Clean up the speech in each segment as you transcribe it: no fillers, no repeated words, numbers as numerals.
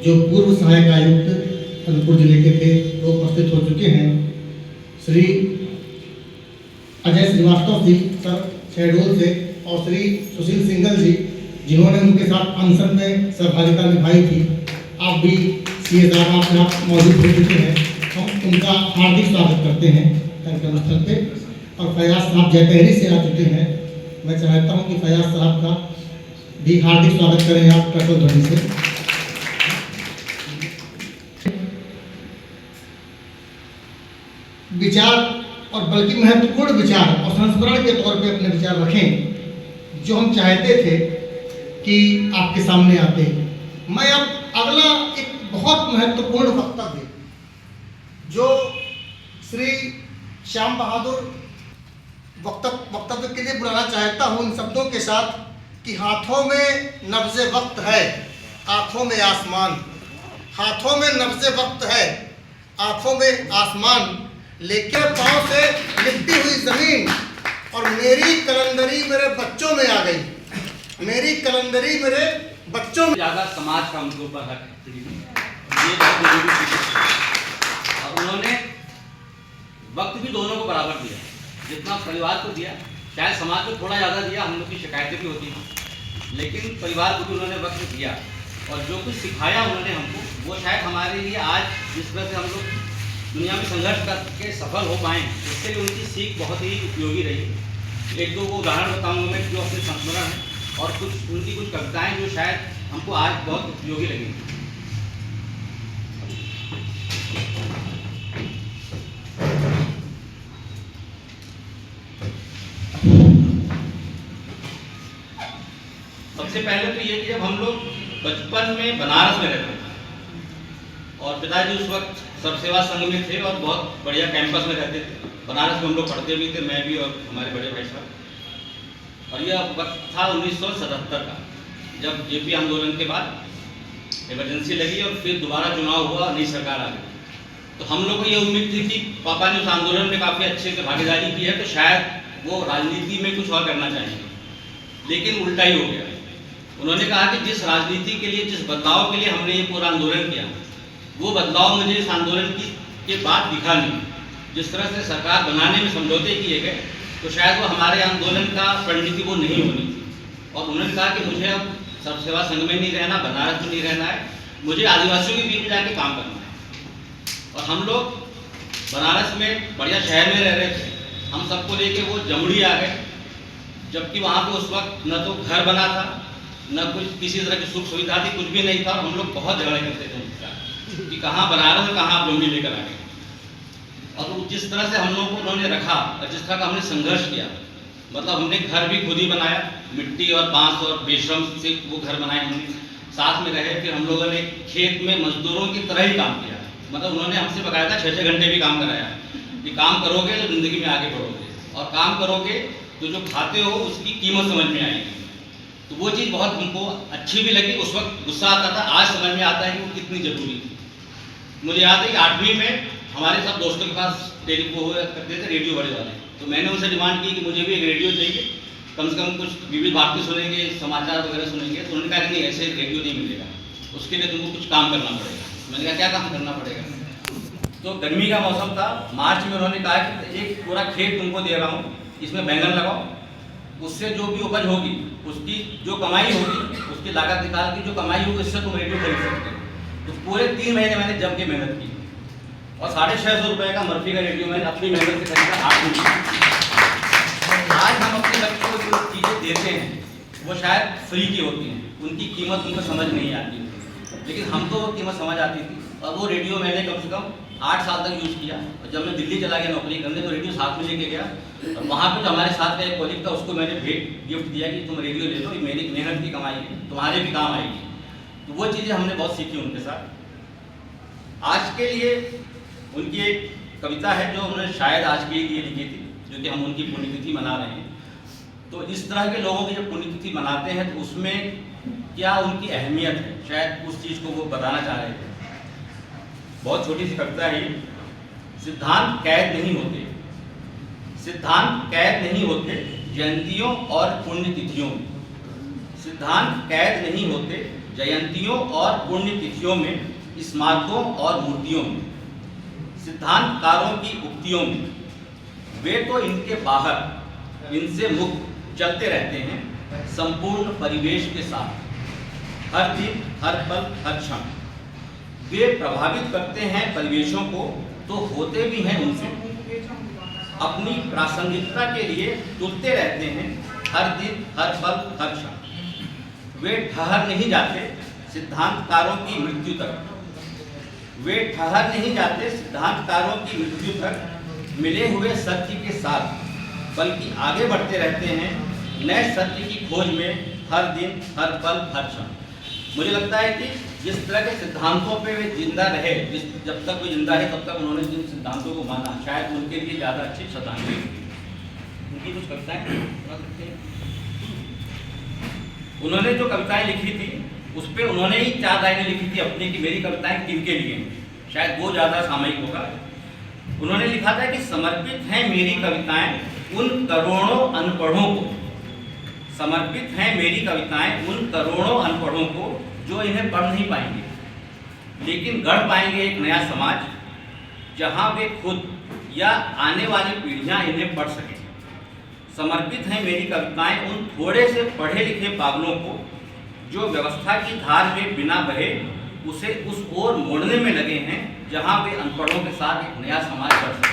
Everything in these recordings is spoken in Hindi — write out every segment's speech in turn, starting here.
जो पूर्व सहायक आयुक्त अनूपपुर जिले के थे वो उपस्थित हो चुके हैं। श्री अजय श्रीवास्तव जी सर शहडोल से और श्री सुशील सिंघल जी जिन्होंने उनके साथ अनशन में सहभागिता निभाई थी, आप भी सीए साहब आपके यहाँ मौजूद हो चुके हैं। हम उनका हार्दिक स्वागत करते हैं कार्यक्रम स्थल पे। और फयाज साहब जयतहरी से आ चुके हैं। मैं चाहता हूँ कि फयाज साहब का भी हार्दिक स्वागत करें आप प्रकट ध्वनि से। विचार और बल्कि महत्वपूर्ण विचार और संस्मरण के तौर पे अपने विचार रखें जो हम चाहते थे कि आपके सामने आते हैं। मैं अब अगला एक बहुत महत्वपूर्ण वक्तव्य जो श्री श्याम बहादुर वक्तव्य के लिए बुलाना चाहता हूँ इन शब्दों के साथ कि हाथों में नब्ज़े वक्त है, आँखों में आसमान। हाथों में नब्ज़े वक्त है, आँखों में आसमान, लेकिन पाँव से लिपटी हुई ज़मीन और मेरी कलंदरी मेरे बच्चों में आ गई। मेरी कलंदरी मेरे बच्चों में ज़्यादा समाज का उनके ऊपर हक है, ये बहुत जरूरी चीज़ है। और उन्होंने वक्त भी दोनों को बराबर दिया, जितना परिवार को दिया, शायद समाज को थोड़ा ज़्यादा दिया, हम लोग की शिकायतें भी होती थी, लेकिन परिवार को भी उन्होंने वक्त दिया। और जो कुछ सिखाया उन्होंने हमको, वो शायद हमारे लिए आज जिस तरह से हम लोग दुनिया में संघर्ष करके सफल हो पाएँ, उसके लिए उनकी सीख बहुत ही उपयोगी रही। एक दो वो उदाहरण बताऊंगा मैं जो अपने संस्मरण है, और कुछ उनकी कुछ कविताएं जो शायद हमको आज बहुत उपयोगी लगेंगी। सबसे पहले तो ये कि जब हम लोग बचपन में बनारस में रहते थे और पिताजी उस वक्त सब सेवा संघ में थे और बहुत बढ़िया कैंपस में रहते थे। बनारस में हम लोग पढ़ते भी थे, मैं भी और हमारे बड़े भाई साहब। और यह वक्त था 1977 का, जब जेपी आंदोलन के बाद इमरजेंसी लगी और फिर दोबारा चुनाव हुआ, नई सरकार आ गई। तो हम लोग को ये उम्मीद थी कि पापा ने उस आंदोलन में काफ़ी अच्छे से भागीदारी की है, तो शायद वो राजनीति में कुछ और करना चाहेंगे। लेकिन उल्टा ही हो गया। उन्होंने कहा कि जिस राजनीति के लिए, जिस बदलाव के लिए हमने ये पूरा आंदोलन किया, वो बदलाव मुझे इस आंदोलन के बाद दिखा नहीं। जिस तरह से सरकार बनाने में समझौते किए गए, तो शायद वो हमारे आंदोलन का परिणति वो नहीं होनी थी। और उन्होंने कहा कि मुझे अब सब सेवा संघ में नहीं रहना, बनारस में नहीं रहना है, मुझे आदिवासियों के बीच में जाके काम करना है। और हम लोग बनारस में बढ़िया शहर में रह रहे थे, हम सबको लेके वो जमुड़ी आ गए, जबकि वहाँ पे उस वक्त न तो घर बना था, न कुछ किसी तरह की सुख सुविधा थी, कुछ भी नहीं था। और हम लोग बहुत झगड़े करते थे कि कहाँ बनारस में कहाँ आप जमुड़ी लेकर आ गए। और जिस तरह से हम लोगों को उन्होंने रखा और जिस तरह का हमने संघर्ष किया, मतलब हमने घर भी खुद ही बनाया, मिट्टी और बांस और बेशरम से वो घर बनाए, हमने साथ में रहे। फिर हम लोगों ने खेत में मजदूरों की तरह ही काम किया, मतलब उन्होंने हमसे बकायदा 6-6 घंटे भी काम कराया कि काम करोगे तो ज़िंदगी में आगे बढ़ोगे, और काम करोगे तो जो खाते हो उसकी कीमत समझ में आएगी। तो वो चीज़ बहुत हमको अच्छी भी लगी। उस वक्त गुस्सा आता था, आज समझ में आता है कि वो कितनी ज़रूरी थी। मुझे याद है कि 8वीं में हमारे सब दोस्तों के पास टेलीफोन हुआ करते थे, रेडियो बड़े वाले। तो मैंने उनसे डिमांड की कि मुझे भी एक रेडियो चाहिए, कम से कम कुछ विविध भारती सुनेंगे, समाचार वगैरह सुनेंगे। तो उन्होंने कहा कि नहीं, ऐसे रेडियो नहीं मिलेगा, उसके लिए तुमको कुछ काम करना पड़ेगा। मैंने कहा क्या काम करना पड़ेगा? तो गर्मी का मौसम था, मार्च में उन्होंने कहा कि एक पूरा खेत तुमको दे रहा हूँ, इसमें बैंगन लगाओ, उससे जो भी उपज होगी, उसकी जो कमाई होगी, उसकी लागत निकाल की जो कमाई होगी, इससे तुम रेडियो खरीद सकते हो। तो पूरे 3 महीने मैंने जम के मेहनत की और 650 रुपये का मर्फी का रेडियो मैंने अपनी मेहनत से खरीदा 8 महीने। आज हम अपने बच्चों को जो चीज़ें देते हैं वो शायद फ्री की होती हैं, उनकी कीमत उनको समझ नहीं आती, लेकिन हमको वो कीमत समझ आती थी। और वो रेडियो मैंने कम से कम 8 साल तक यूज़ किया। और जब मैं दिल्ली चला गया नौकरी करने, तो रेडियो साथ में लेके गया, और वहाँ पे जो हमारे साथ का एक कॉलीग था, उसको मैंने गिफ्ट दिया कि तुम रेडियो ले लो, ये मेरी मेहनत की कमाई है, तुम्हारे भी काम आएगी। तो वो चीज़ें हमने बहुत सीखी उनके साथ। आज के लिए उनकी एक कविता है जो उन्होंने शायद आज के लिए लिखी थी, जो कि हम उनकी पुण्यतिथि मना रहे हैं। तो इस तरह के लोगों की जब पुण्यतिथि मनाते हैं तो उसमें क्या उनकी अहमियत है, शायद उस चीज़ को वो बताना चाह रहे थे। बहुत छोटी सी कविता है। सिद्धांत कैद नहीं होते, सिद्धांत कैद नहीं होते जयंतियों और पुण्यतिथियों में। सिद्धांत कैद नहीं होते जयंतियों और पुण्यतिथियों में, स्मारकों और मूर्तियों में, सिद्धांतकारों की उक्तियों में। वे तो इनके बाहर, इनसे मुक्त चलते रहते हैं संपूर्ण परिवेश के साथ, हर दिन, हर पल, हर क्षण। वे प्रभावित करते हैं परिवेशों को तो होते भी हैं उनसे। अपनी प्रासंगिकता के लिए तुलते रहते हैं हर दिन, हर पल, हर क्षण। वे ठहर नहीं जाते सिद्धांतकारों की मृत्यु तक। वे ठहर नहीं जाते सिद्धांतकारों की मृत्यु तक मिले हुए सत्य के साथ, बल्कि आगे बढ़ते रहते हैं नए सत्य की खोज में हर दिन, हर पल, हर क्षण। मुझे लगता है कि जिस तरह के सिद्धांतों पे वे जिंदा रहे, जब तक वे जिंदा रहे तब तक उन्होंने जिन सिद्धांतों को माना, शायद उनके लिए ज़्यादा अच्छी श्रद्धांजलि होगी। उनकी कुछ कविताएं सुना सकते हैं? उन्होंने जो कविताएं लिखी थी उस पर उन्होंने ही 4 लाइनें लिखी थी अपनी कि मेरी कविताएं किनके लिए, शायद वो ज़्यादा सामयिक होगा। उन्होंने लिखा था कि समर्पित हैं मेरी कविताएं उन करोड़ों अनपढ़ों को, समर्पित हैं मेरी कविताएं उन करोड़ों अनपढ़ों को जो इन्हें पढ़ नहीं पाएंगे, लेकिन गढ़ पाएंगे एक नया समाज जहां वे खुद या आने वाली पीढ़ियां इन्हें पढ़ सकें। समर्पित हैं मेरी कविताएं उन थोड़े से पढ़े लिखे पागलों को जो व्यवस्था की धार में बिना बहे उसे उस ओर मोड़ने में लगे हैं जहां वे अनपढ़ों के साथ एक नया समाज गढ़ सकें।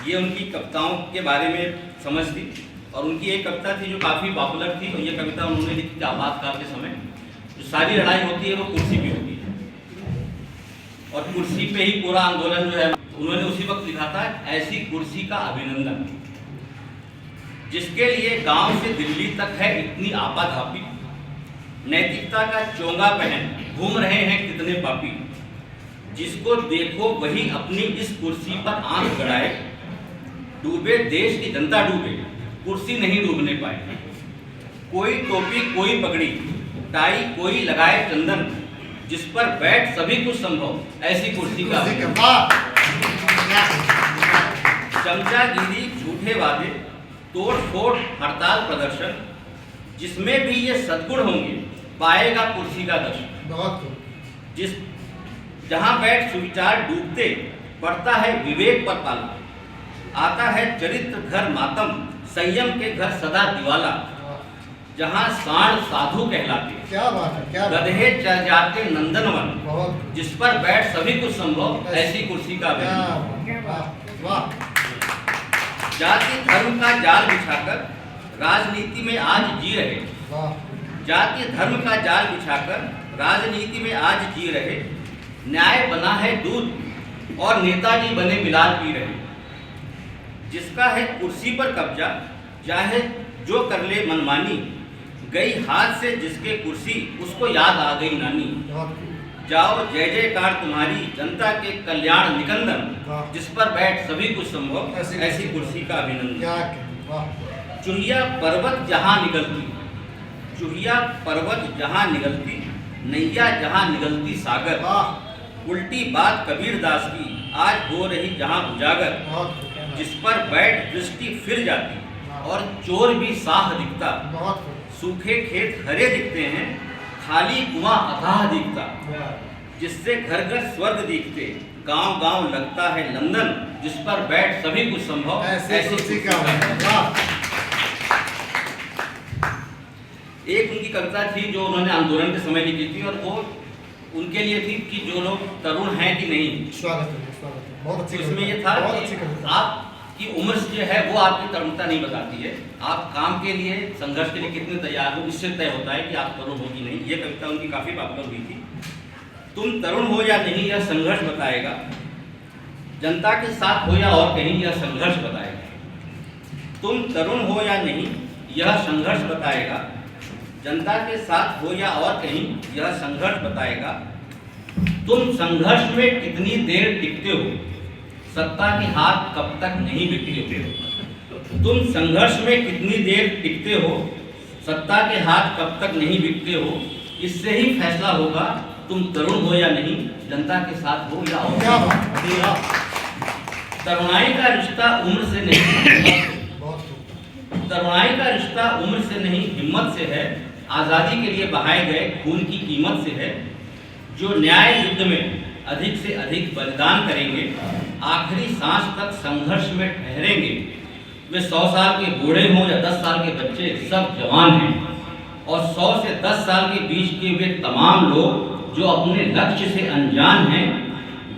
ये उनकी कविताओं के बारे में समझ थी। और उनकी एक कविता थी जो काफ़ी पॉपुलर थी, और ये कविता उन्होंने लिखी थी आपातकाल के समय। जो सारी लड़ाई होती है वो कुर्सी पे होती है, और कुर्सी पे ही पूरा आंदोलन जो है उन्होंने उसी वक्त लिखा था, ऐसी कुर्सी का अभिनंदन जिसके लिए गांव से दिल्ली तक है इतनी आपाधापी, नैतिकता का चोंगा पहन घूम रहे हैं कितने पापी, जिसको देखो वही अपनी इस कुर्सी पर आंख गड़ाए, डूबे देश की जनता डूबे कुर्सी नहीं डूबने पाए। कोई टोपी कोई पगड़ी टाई कोई लगाए चंदन, जिस पर बैठ सभी कुछ संभव, ऐसी कुर्सी का चमचागिरी झूठे वादे तोड़ फोड़ हड़ताल प्रदर्शन, जिसमें भी ये सद्गुण होंगे पाएगा कुर्सी का दर्शन। जिस जहां बैठ सुविचार डूबते पड़ता है विवेक पर पाला, आता है चरित्र घर मातम संयम के घर सदा दिवाला, जहां सांड साधु कहलाते क्या बात है, क्या बात गधे चल जाते नंदनवन, बहुत जिस पर बैठ सभी कुछ संभव, ऐसी कुर्सी का वाह। जाति धर्म का जाल बिछाकर राजनीति में आज जी रहे, जाति धर्म का जाल बिछाकर राजनीति में आज जी रहे, न्याय बना है दूध और नेताजी बने मिलाल पी रहे, जिसका है कुर्सी पर कब्जा चाहे जो कर ले मनमानी, गई हाथ से जिसके कुर्सी उसको याद आ गई नानी, जाओ जय जयकार तुम्हारी जनता के कल्याण निकंदन, जिस पर बैठ सभी कुछ संभव, ऐसी कुर्सी का अभिनंदन। चुहिया पर्वत जहां निगलती, चुहिया पर्वत जहां निगलती, नैया जहां निगलती सागर, उल्टी बात कबीर दास की आज हो रही जहां उजागर, जिस पर बैठ दृष्टि फिर जाती और चोर भी साह दिखता, सूखे खेत हरे दिखते हैं खाली कुआं अथाह दिखता, जिससे घर घर स्वर्ग दिखते गांव गांव लगता है लंदन, जिस पर बैठ सभी कुछ संभव, ऐसी कुर्सी का। एक उनकी कविता थी जो उन्होंने आंदोलन के समय लिखी थी, और वो उनके लिए थी कि जो लोग तरुण हैं कि नहीं। स्वागत है, बहुत अच्छी। इसमें ये था कि आपकी उम्र जो है वो आपकी तरुणता नहीं बताती है, आप काम के लिए संघर्ष के लिए कितने तैयार हो इससे तय होता है कि आप तरुण हो कि नहीं। ये कविता उनकी काफी पॉपुलर हुई थी। तुम तरुण हो या नहीं यह संघर्ष बताएगा, जनता के साथ हो या और कहीं यह संघर्ष बताएगा। तुम तरुण हो या नहीं यह संघर्ष बताएगा, जनता के साथ हो या और कहीं यह संघर्ष बताएगा। तुम संघर्ष में कितनी देर टिकते हो, सत्ता के हाथ कब तक नहीं बिकते हो। तुम संघर्ष में कितनी देर टिकते हो, सत्ता के हाथ कब तक नहीं बिकते हो। इससे ही फैसला होगा तुम तरुण हो या नहीं, जनता के साथ हो या और। तरुणाई का रिश्ता उम्र से नहीं, तरुणाई का रिश्ता उम्र से नहीं हिम्मत से है। आज़ादी के लिए बहाए गए खून की कीमत से है। जो न्याय युद्ध में अधिक से अधिक बलिदान करेंगे, आखिरी सांस तक संघर्ष में ठहरेंगे, वे 100 साल के बूढ़े हों या 10 साल के बच्चे, सब जवान हैं। और 100 से 10 साल के बीच के वे तमाम लोग जो अपने लक्ष्य से अनजान हैं,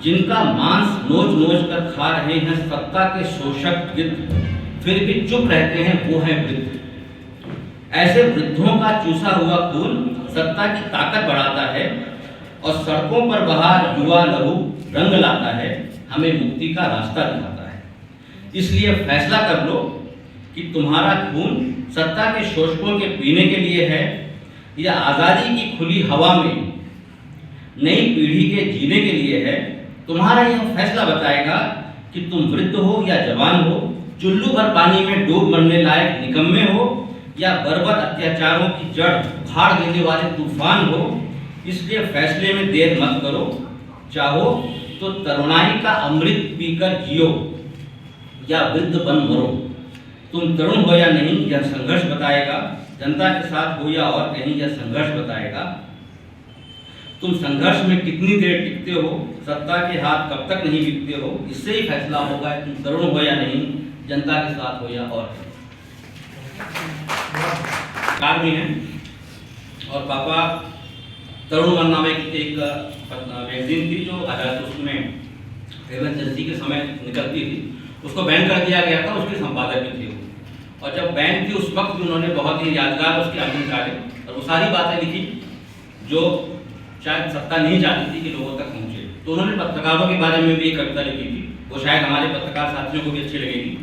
जिनका मांस नोच नोच कर खा रहे हैं सत्ता के शोषक गिद्ध, फिर भी चुप रहते हैं, वो हैं वृद्ध। ऐसे वृद्धों का चूसा हुआ खून सत्ता की ताकत बढ़ाता है और सड़कों पर बहा युवा लहू रंग लाता है, हमें मुक्ति का रास्ता दिखाता है। इसलिए फैसला कर लो कि तुम्हारा खून सत्ता के शोषकों के पीने के लिए है या आज़ादी की खुली हवा में नई पीढ़ी के जीने के लिए है। तुम्हारा यह फैसला बताएगा कि तुम वृद्ध हो या जवान हो, चुल्लू भर पानी में डूब मरने लायक निकम्मे हो या बर्बर अत्याचारों की जड़ उखाड़ देने वाले तूफान हो। इसलिए फैसले में देर मत करो। चाहो तो तरुणाई का अमृत पीकर जियो या वृद्ध बन मरो। तुम तरुण हो या नहीं, यह संघर्ष बताएगा। जनता के साथ हो या और कहीं, यह संघर्ष बताएगा। तुम संघर्ष में कितनी देर टिकते हो, सत्ता के हाथ कब तक नहीं बिकते हो, इससे ही फैसला होगा तुम तरुण हो या नहीं, जनता के साथ हो या और। कार में है और पापा तरुण मन नाम एक मैगजीन थी जो उसमें एमरजेंसी के समय निकलती थी, उसको बैन कर दिया गया था। उसके संपादक भी थे और जब बैन थी उस वक्त भी उन्होंने बहुत ही यादगार उसके अंक निकाले और वो सारी बातें लिखी जो शायद सत्ता नहीं चाहती थी कि लोगों तक पहुंचे। तो उन्होंने पत्रकारों के बारे में भी एक कविता लिखी थी, वो शायद हमारे पत्रकार साथियों को भी अच्छी लगेगी।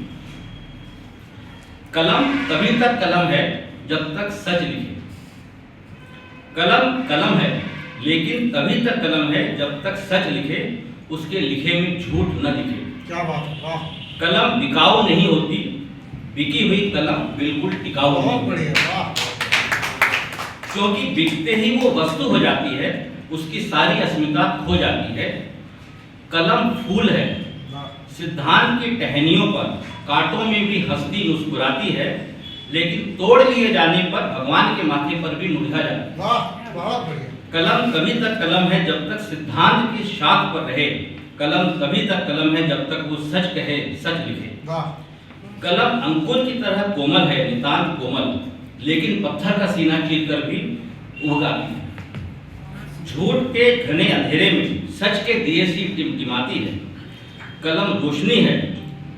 कलम तभी तक कलम है जब तक सच लिखे। कलम कलम है लेकिन तभी तक कलम है जब तक सच लिखे, उसके लिखे में झूठ न दिखे। क्या बात है, वाह। कलम बिकाऊ नहीं होती, बिकी हुई कलम बिल्कुल टिकाऊ नहीं बहुत होती। बढ़िया, वाह। क्योंकि बिकते ही वो वस्तु हो जाती है, उसकी सारी अस्मिता खो जाती है। कलम फूल है, सिद्धांत की टहनियों पर कांटों में भी हंसती मुस्कुराती है, लेकिन तोड़ लिए जाने पर भगवान के माथे पर भी मुरझा जाती है। वाह, बहुत बढ़िया। कलम तभी तक कलम है जब तक सिद्धांत की शाख पर रहे। कलम तभी तक कलम है जब तक वो सच कहे, सच लिखे। वाह। कलम अंकुर की तरह कोमल है, नितांत कोमल, लेकिन पत्थर का सीना चीर कर भी उगाती है। झूठ के घने अंधेरे में सच के दिए सी टिमटिमाती है। कलम रोशनी है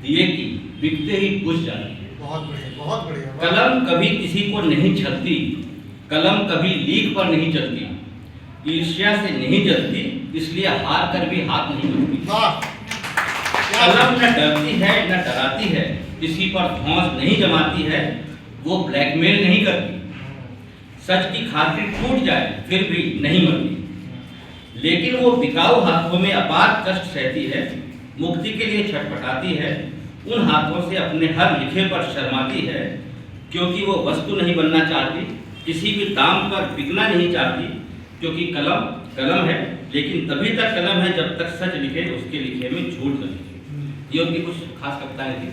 दिए की, बिकते ही बुझ जाती है। बहुत बढ़िया, बहुत बढ़िया। कलम कभी किसी को नहीं छलती, कलम कभी लीक पर नहीं चलती, ईर्ष्या से नहीं जलती, इसलिए हार कर भी हाथ नहीं बढ़ती। कलम न डरती है न डराती है, किसी पर धौंस नहीं जमाती है, वो ब्लैकमेल नहीं करती। सच की खातिर टूट जाए फिर भी नहीं मरती, लेकिन वो बिकाऊ हाथों में अपार कष्ट सहती है, मुक्ति के लिए छटपटाती है। उन हाथों से अपने हर लिखे पर शर्माती है, क्योंकि वो वस्तु नहीं बनना चाहती, किसी भी दाम पर बिकना नहीं चाहती। क्योंकि कलम कलम है लेकिन तभी तक कलम है जब तक सच लिखे, उसके लिखे में झूठ न लिखे। ये उनकी कुछ खास कविताएं थी।